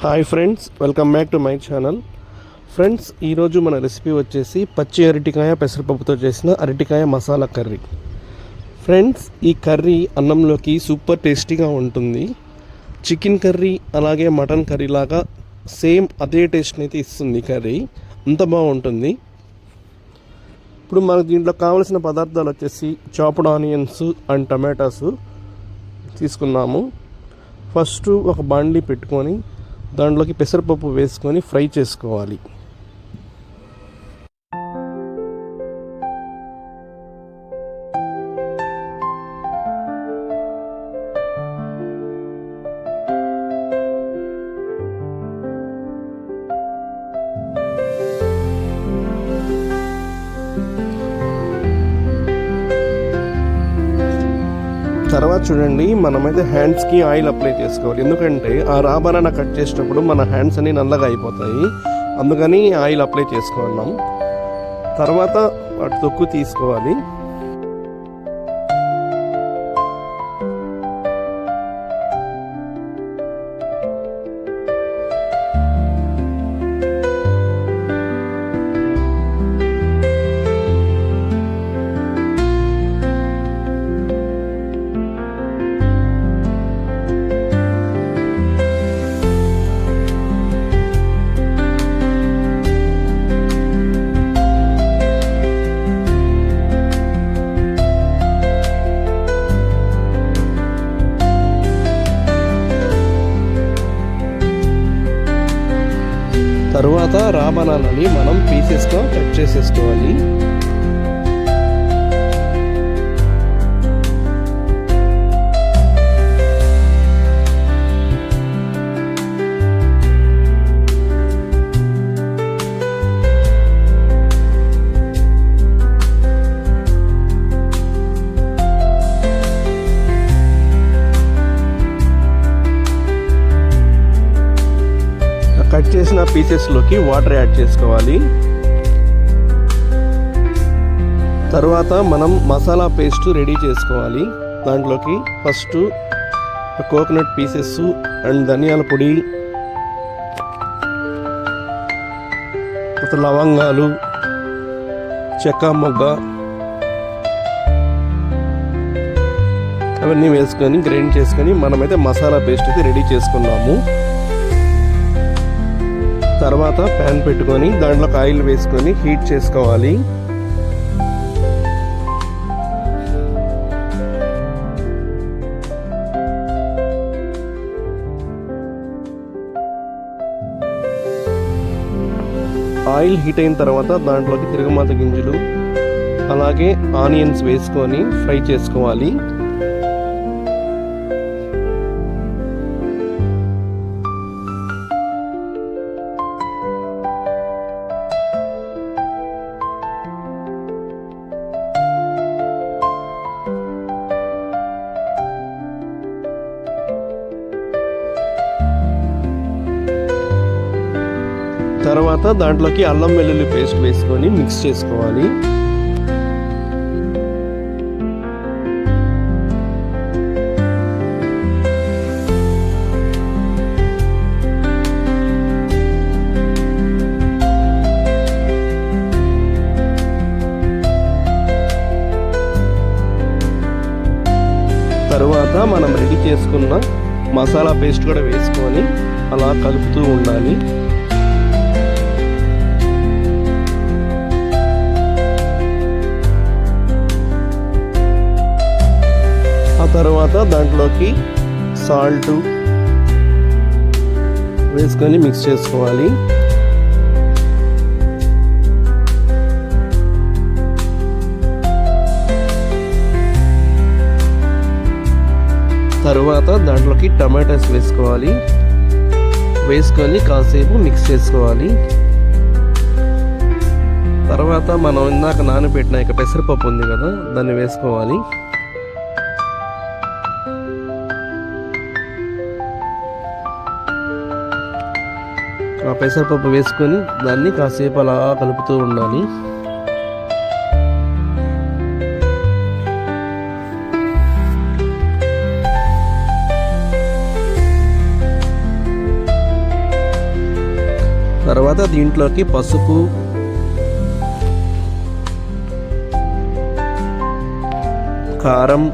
Hi friends, welcome back to my channel. Friends, ఈరోజు మన recipe వచ్చేసి పచ్చి అరటికాయ పెసరపప్పుతో చేసిన అరటికాయ మసాలా కర్రీ. ఫ్రెండ్స్, ఈ కర్రీ అన్నంలోకి సూపర్ టేస్టీగా ఉంటుంది. చికెన్ కర్రీ అలాగే మటన్ కర్రీ లాగా సేమ్ అదే టేస్ట్ని అయితే ఇస్తుంది కర్రీ. అంత బాగుంటుంది. ఇప్పుడు మనకు దీంట్లో కావాల్సిన పదార్థాలు వచ్చేసి చాప్డ్ ఆనియన్స్ అండ్ టమాటాస్ తీసుకున్నాము. ఫస్ట్ ఒక బాండ్లీ పెట్టుకొని దాంట్లోకి పెసరపప్పు వేసుకొని ఫ్రై చేసుకోవాలి. తర్వాత చూడండి, మనమైతే హ్యాండ్స్కి ఆయిల్ అప్లై చేసుకోవాలి. ఎందుకంటే ఆ రా బనానా కట్ చేసేటప్పుడు మన హ్యాండ్స్ అన్ని నల్లగా అయిపోతాయి. అందుకని ఆయిల్ అప్లై చేసుకున్నాం. తర్వాత వాటి తొక్కు తీసుకోవాలి. తరువాత రా బనానాని మనం పీసెస్గా కట్ చేసేసుకోవాలి. కట్ చేసిన పీసెస్లోకి వాటర్ యాడ్ చేసుకోవాలి. తర్వాత మనం మసాలా పేస్ట్ రెడీ చేసుకోవాలి. దాంట్లోకి ఫస్ట్ కోకోనట్ పీసెస్ అండ్ ధనియాల పొడి, లవంగాలు, చెక్క మొగ్గ అవన్నీ వేసుకొని గ్రైండ్ చేసుకొని మనమైతే మసాలా పేస్ట్ అయితే రెడీ చేసుకున్నాము. తర్వాత ప్యాన్ పెట్టుకొని దాంట్లోకి ఆయిల్ వేసుకొని హీట్ చేసుకోవాలి. ఆయిల్ హీట్ అయిన తర్వాత దాంట్లోకి తిరగమాత గింజలు అలాగే ఆనియన్స్ వేసుకొని ఫ్రై చేసుకోవాలి. తర్వాత దాంట్లోకి అల్లం వెల్లుల్లి పేస్ట్ వేసుకొని మిక్స్ చేసుకోవాలి. తర్వాత మనం రెడీ చేసుకున్న మసాలా పేస్ట్ కూడా వేసుకొని అలా కలుపుతూ ఉండాలి. తర్వాత దాంట్లోకి సాల్ట్ వేసుకొని మిక్స్ చేసుకోవాలి. తర్వాత దాంట్లోకి టమాటాస్ వేసుకోవాలి. వేసుకొని కాసేపు మిక్స్ చేసుకోవాలి. తర్వాత మనం ఇందాక నానబెట్టిన ఇక పెసరపప్పు ఉంది కదా, దాన్ని వేసుకోవాలి. ఆ పెసరపప్పు వేసుకొని దాన్ని కాసేపు అలా కలుపుతూ ఉండాలి. తర్వాత దీంట్లోకి పసుపు, కారం,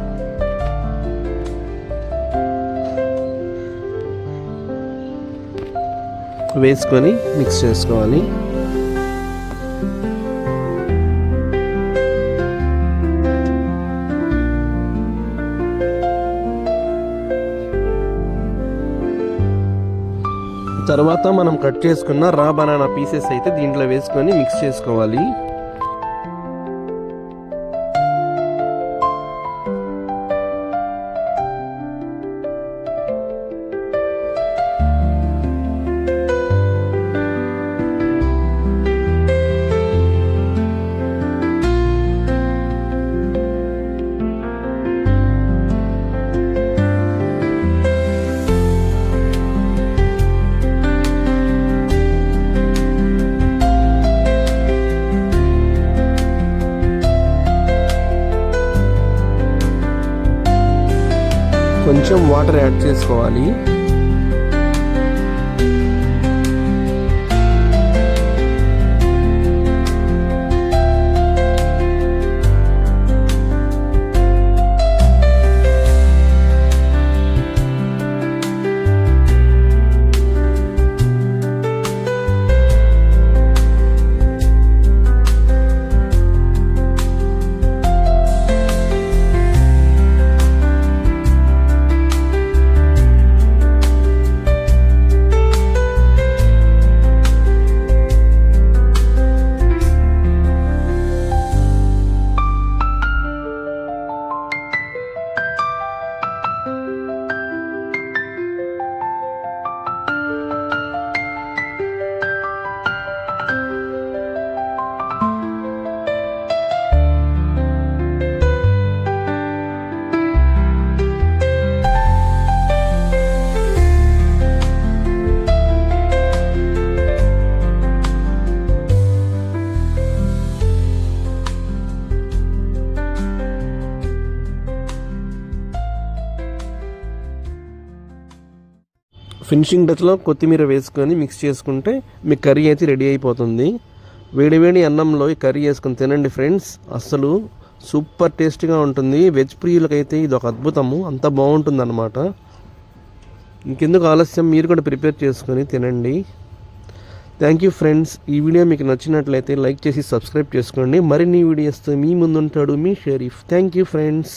వేసుకొని మిక్స్ చేసుకోవాలి. తర్వాత మనం కట్ చేసుకున్న రా బనానా పీసెస్ అయితే దీంట్లో వేసుకొని మిక్స్ చేసుకోవాలి. కొంచెం వాటర్ యాడ్ చేసుకోవాలి. ఫినిషింగ్ టచ్లో కొత్తిమీర వేసుకొని మిక్స్ చేసుకుంటే మీ కర్రీ అయితే రెడీ అయిపోతుంది. వేడివేడి అన్నంలో ఈ కర్రీ వేసుకొని తినండి ఫ్రెండ్స్, అస్సలు సూపర్ టేస్టీగా ఉంటుంది. వెజ్ ప్రియులకైతే ఇది ఒక అద్భుతము, అంత బాగుంటుంది అన్నమాట. ఇంకెందుకు ఆలస్యం, మీరు కూడా ప్రిపేర్ చేసుకొని తినండి. Thank you friends. ఈ వీడియో మీకు నచ్చినట్లయితే లైక్ చేసి సబ్స్క్రైబ్ చేసుకోండి. మరిన్ని వీడియోస్తో మీ ముందుంటాడు మీ షరీఫ్. Thank you friends.